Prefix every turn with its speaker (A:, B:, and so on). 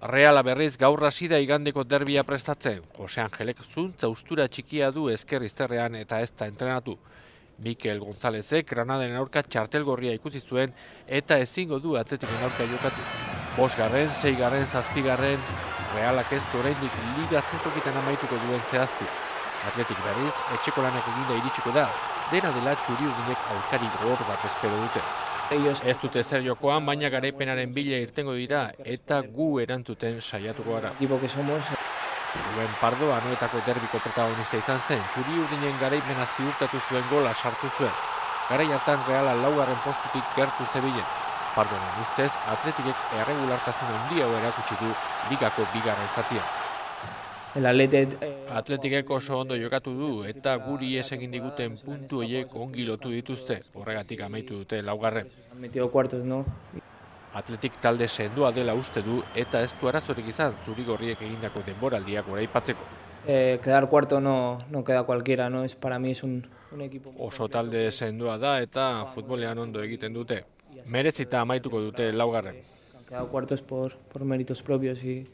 A: Reala berriz gaur hasi da igandeko derbia prestatzen. Jose Angelek zuntza ustura txikia du ezker izterrean eta ez da entrenatu. Mikel Gonzálezek Granaden aurka txartelgorria ikusi zuen eta ezingo du Atletiken aurka jokatu. 5., 6., 7. Realak ez du oraindik liga zentokitan amaituko duen zehaztu. Atletik berriz etxeko lanak eginda iritsiko da, dena dela txuri-urdinek aurkari gogor bat espero dute. Ez dute zer jokoan, baina garaipenaren bila irtengo dira eta gu erantzuten saiatuko gara. Rubén Pardo Anoetako derbiko protagonista izan zen, txuri-urdinen garaipena ziurtatu zuen gola sartu zuen. Garai hartan Reala 4. postutik gertu zebilen. Pardonen ustez, Atletikek erregulartasun handia erakutsi du ligako 2. zatia. Atletikek oso ondo jokatu du eta guri ez egin diguten puntu horiek ongi lotu dituzte, horregatik amaitu dute 4. Atletik talde sendoa dela uste du eta ez du arazorik izan zuri-gorriek egindako denboraldiak goraipatzeko.
B: Quedar cuarto no queda cualquiera, ¿no? Para mí es un equipo...
A: Oso talde sendoa da eta futbolean ondo egiten dute. Merezita amaituko dute 4.
B: Han quedado cuartos por méritos propios y